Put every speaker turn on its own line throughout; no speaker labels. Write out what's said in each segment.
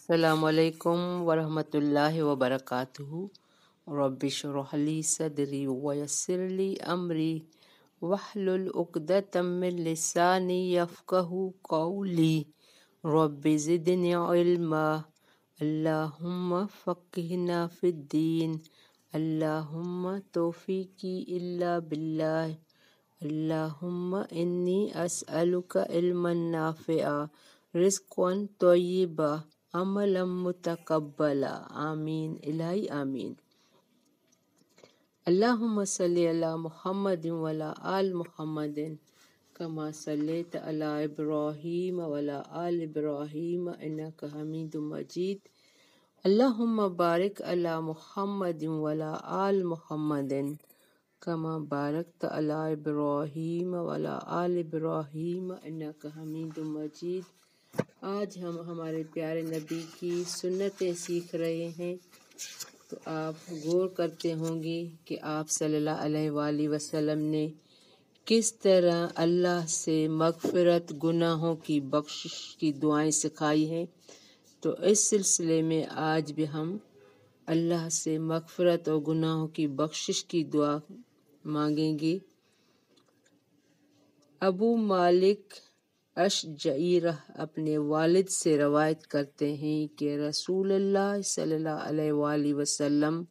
السلام علیکم ورحمۃ اللہ وبرکاتہ۔ رب اشرح لی صدری ویسر لی امری واحلل عقدۃ من لسانی یفقہوا قولی۔ رب زدنی علما، اللہم فقہنا فی الدین، اللہم توفیقی الا باللہ، اللہم انی اسألک علما نافعا، رزقا طیبا، عملا متقبلا، آمین الہی آمین۔ اللہم صلی علی محمد وعلی آل محمد کما صلیت علی ابراہیم وعلی آل ابراہیم انک حمید مجید۔ اللہم بارک علی محمد وعلی آل محمد کما بارکت علی ابراہیم وعلی آل ابراہیم انک حمید مجید۔ آج ہم ہمارے پیارے نبی کی سنتیں سیکھ رہے ہیں، تو آپ غور کرتے ہوں گے کہ آپ صلی اللہ علیہ وآلہ وسلم نے کس طرح اللہ سے مغفرت، گناہوں کی بخشش کی دعائیں سکھائی ہیں۔ تو اس سلسلے میں آج بھی ہم اللہ سے مغفرت اور گناہوں کی بخشش کی دعا مانگیں گے۔ ابو مالک اشجعی اپنے والد سے روایت کرتے ہیں کہ رسول اللہ صلی اللہ علیہ وآلہ وسلم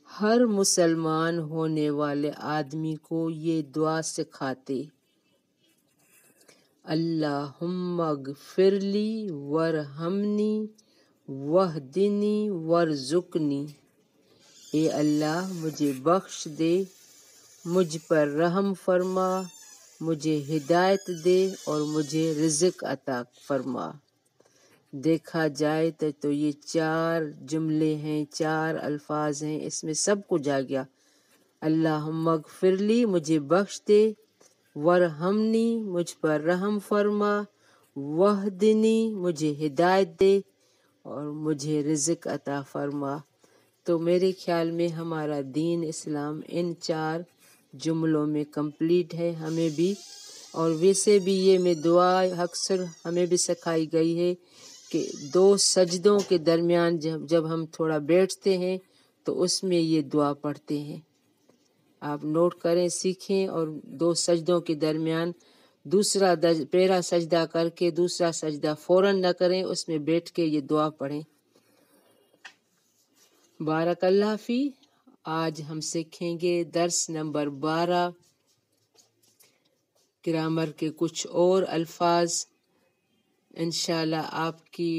ہر مسلمان ہونے والے آدمی کو یہ دعا سکھاتے: اللہم اغفر لی ورحمنی واہدنی وارزقنی۔ اے اللہ مجھے بخش دے، مجھ پر رحم فرما، مجھے ہدایت دے اور مجھے رزق عطا فرما۔ دیکھا جائے تو یہ 4 جملے ہیں، 4 الفاظ ہیں، اس میں سب کچھ آ گیا۔ اللہم اغفر لی، مجھے بخش دے، ورحمنی، مجھ پر رحم فرما، واہدنی، مجھے ہدایت دے، اور مجھے رزق عطا فرما۔ تو میرے خیال میں ہمارا دین اسلام ان 4 جملوں میں کمپلیٹ ہے۔ ہمیں بھی، اور ویسے بھی یہ میں دعا اکثر ہمیں بھی سکھائی گئی ہے کہ 2 سجدوں کے درمیان جب ہم تھوڑا بیٹھتے ہیں تو اس میں یہ دعا پڑھتے ہیں۔ آپ نوٹ کریں، سیکھیں، اور 2 سجدوں کے درمیان پہلا سجدہ کر کے دوسرا سجدہ فوراً نہ کریں، اس میں بیٹھ کے یہ دعا پڑھیں۔ بارک اللہ فی۔ آج ہم سیکھیں گے درس نمبر 12، گرامر کے کچھ اور الفاظ۔ انشاءاللہ آپ کی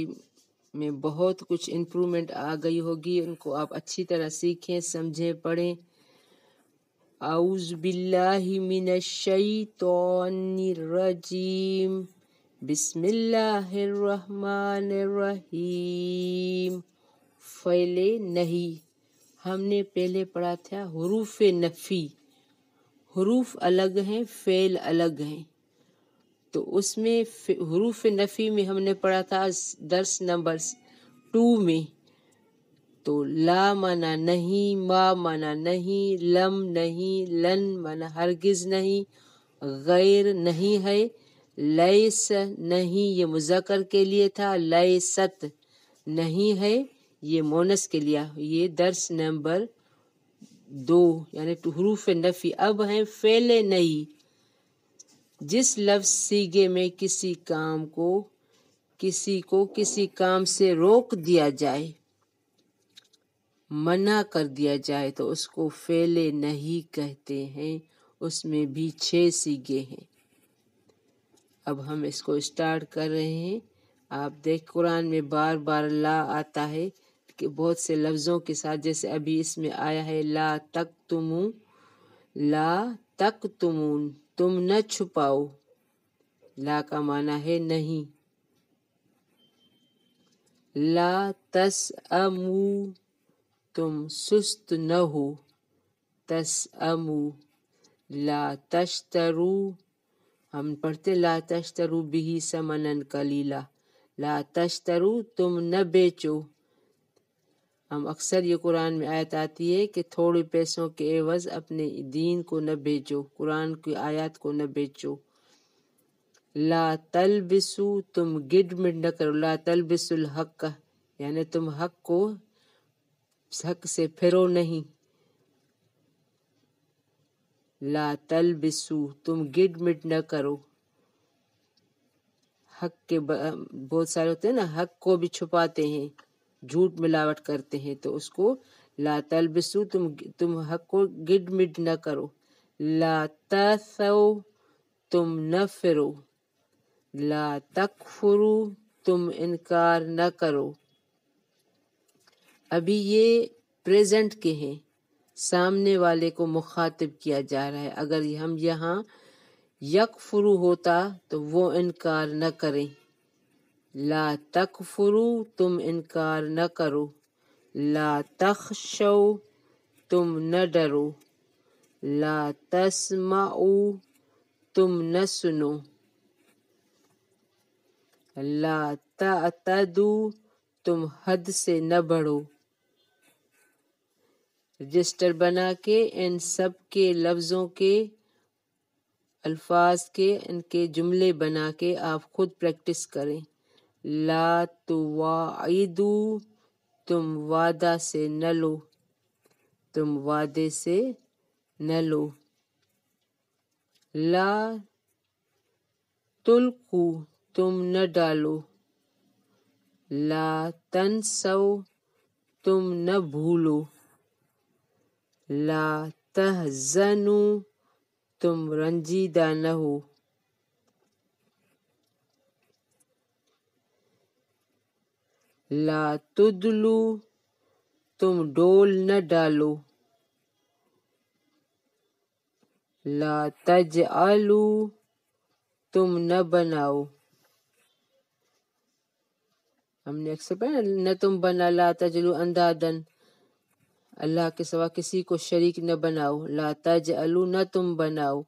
میں بہت کچھ امپرومنٹ آ گئی ہوگی، ان کو آپ اچھی طرح سیکھیں، سمجھیں، پڑھیں۔ اعوذ باللہ من الشیطان الرجیم، بسم اللہ الرحمن الرحیم۔ فعل نہیں، ہم نے پہلے پڑھا تھا حروف نفی، حروف الگ ہیں، فعل الگ ہیں۔ تو اس میں حروف نفی میں ہم نے پڑھا تھا درس نمبر 2 میں، تو لا مانا نہیں، ما مانا نہیں، لم نہیں، لن مانا ہرگز نہیں، غیر نہیں ہے، لیس نہیں یہ مذکر کے لیے تھا، لیست نہیں ہے یہ مونس کے لیے۔ یہ درس نمبر 2 یعنی حروف نفی۔ اب ہیں فعل نہیں، جس لفظ سیغے میں کسی کو کسی کام سے روک دیا جائے، منع کر دیا جائے، تو اس کو فعل نہیں کہتے ہیں۔ اس میں بھی 6 سیغے ہیں۔ اب ہم اس کو اسٹارٹ کر رہے ہیں۔ آپ دیکھ قرآن میں بار بار لا آتا ہے کہ بہت سے لفظوں کے ساتھ، جیسے ابھی اس میں آیا ہے لا تکتمو، لا تکتمون، تم نہ چھپاؤ۔ لا کا معنی ہے نہیں۔ لا تسأمو، تم سست نہ ہو، تسأمو۔ لا تشترو، ہم پڑھتے لا تشترو بھی ثمنا قلیلا، لا تشترو تم نہ بیچو۔ ہم اکثر یہ قرآن میں آیت آتی ہے کہ تھوڑے پیسوں کے عوض اپنے دین کو نہ بیچو، قرآن کی آیات کو نہ بیچو۔ لا تلبسو تم گڈ مڈ نہ کرو، لا تلبسو الحق یعنی تم حق سے پھرو نہیں، لا تلبسو تم گڈ مڈ نہ کرو، حق کے بہت سارے ہوتے ہیں نا، حق کو بھی چھپاتے ہیں، جھوٹ ملاوٹ کرتے ہیں، تو اس کو لا تلبسو تم حق کو گڈ مڈ نہ کرو، لا تثو تم نہ پھرو، لا تکفرو تم انکار نہ کرو۔ ابھی یہ پریزنٹ کے ہیں، سامنے والے کو مخاطب کیا جا رہا ہے، اگر ہم یہاں یکفرو ہوتا تو وہ انکار نہ کریں، لا تکفرو تم انکار نہ کرو، لا تخشو تم نہ ڈرو، لا تسمعو تم نہ سنو، لا تعتدو تم حد سے نہ بڑھو۔ رجسٹر بنا کے ان سب کے لفظوں کے الفاظ کے ان کے جملے بنا کے آپ خود پریکٹس کریں۔ لا تواعدو تم وعدہ سے نہ لو، تم وعدے سے نہ لو، لا تلقو تم نہ ڈالو، لا تنسو تم نہ بھولو، لا تحزنو تم رنجیدہ نہ ہو، لا تدلو تم ڈول نہ ڈالو، لا تجعلو تم نہ بناؤ۔ ہم نے اکثر پڑھا نہ تم بنا، لا تجعلو اندادن، اللہ کے سوا کسی کو شریک نہ بناؤ، لا تجعلو نہ تم بناؤ،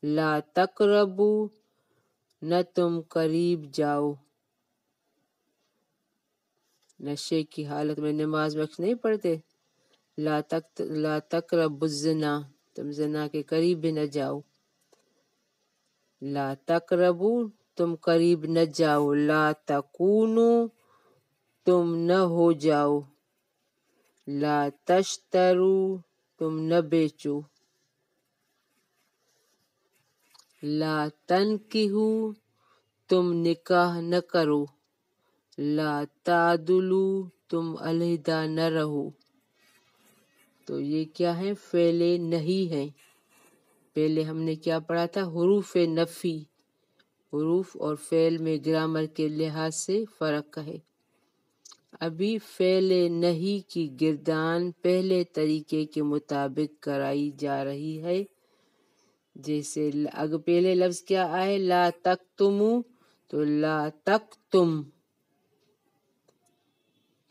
لا تقربو نہ تم قریب جاؤ۔ نشے کی حالت میں نماز میں نہیں پڑھتے لا تقربوا الزنا، تم زنا کے قریب بھی نہ جاؤ، لا تقربو تم قریب نہ جاؤ، لا تکونو تم نہ ہو جاؤ، لا تشترو تم نہ بیچو، لا تنکحو تم نکاح نہ کرو، لا تعدلو تم علیحدہ نہ رہو۔ تو یہ کیا ہے؟ فعل نہیں ہے۔ پہلے ہم نے کیا پڑھا تھا؟ حروف نفی، حروف اور فعل میں گرامر کے لحاظ سے فرق ہے۔ ابھی فعل نہیں کی گردان پہلے طریقے کے مطابق کرائی جا رہی ہے، جیسے اگر پہلے لفظ کیا آئے لا تکتمو تو لا تکتم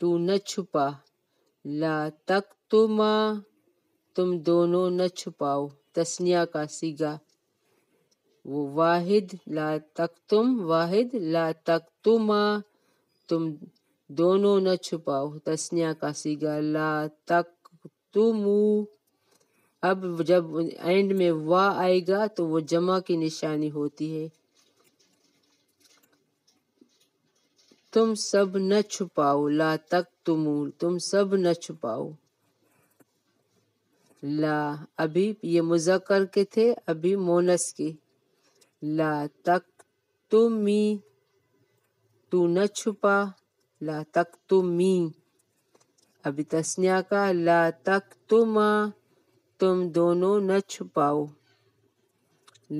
تو نہ چھپا، لا تکتما تم دونوں نہ چھپاؤ، تثنیہ کا صیغہ، وہ واحد لا تکتم واحد، لا تکتما تم دونوں نہ چھپاؤ، تثنیہ کا صیغہ، لا تکتمو۔ اب جب اینڈ میں وا آئے گا تو وہ جمع کی نشانی ہوتی ہے، تم سب نہ چھپاؤ، لا تکتمو تم سب نہ چھپاؤ، لا ابھی یہ مذکر کے تھے، ابھی مونس کے، لا تکتمی تو نہ چھپا، لا تکتمی، ابھی تثنیہ کا، لا تکتما تم دونوں نہ چھپاؤ،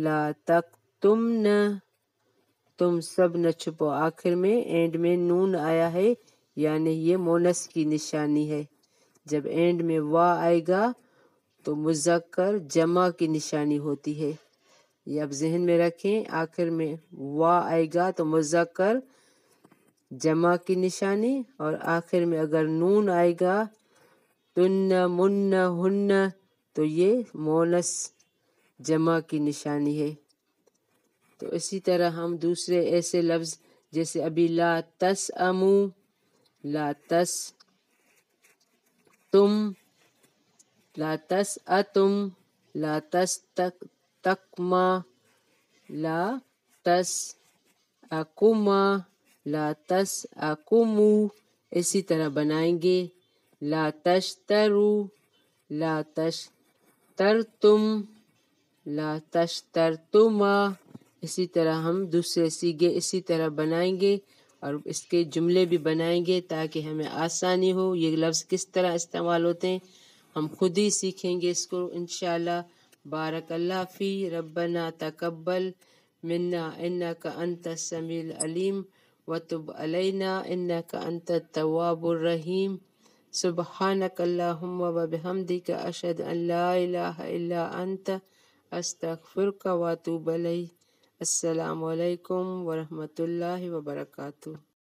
لا تکتمن تم سب نہ چھپاؤ۔ آخر میں اینڈ میں نون آیا ہے، یعنی یہ مونس کی نشانی ہے، جب اینڈ میں وا آئے گا تو مذکر جمع کی نشانی ہوتی ہے، یہ اب ذہن میں رکھیں، آخر میں وا آئے گا تو مذکر جمع کی نشانی، اور آخر میں اگر نون آئے گا تن من ہن تو یہ مونس جمع کی نشانی ہے۔ تو اسی طرح ہم دوسرے ایسے لفظ جیسے ابھی لا تسأمو، لا تم، لا تسأتم، لا تستقما، لا اکما، لا تس اکمو اسی طرح بنائیں گے، لا تشترو، لا تشترتم، لا تشترتما اسی طرح ہم دوسرے سیغے اسی طرح بنائیں گے اور اس کے جملے بھی بنائیں گے تاکہ ہمیں آسانی ہو۔ یہ لفظ کس طرح استعمال ہوتے ہیں ہم خود ہی سیکھیں گے اس کو انشاءاللہ۔ بارک اللہ فی، ربنا تقبل منا انک انت السمیع العلیم وتب علینا انک انت التواب الرحیم۔ سبحانک اللہم وبحمدک اشہد ان لا الہ الا انت استغفرک واتوب الیک۔ السلام علیکم ورحمۃ اللہ وبرکاتہ۔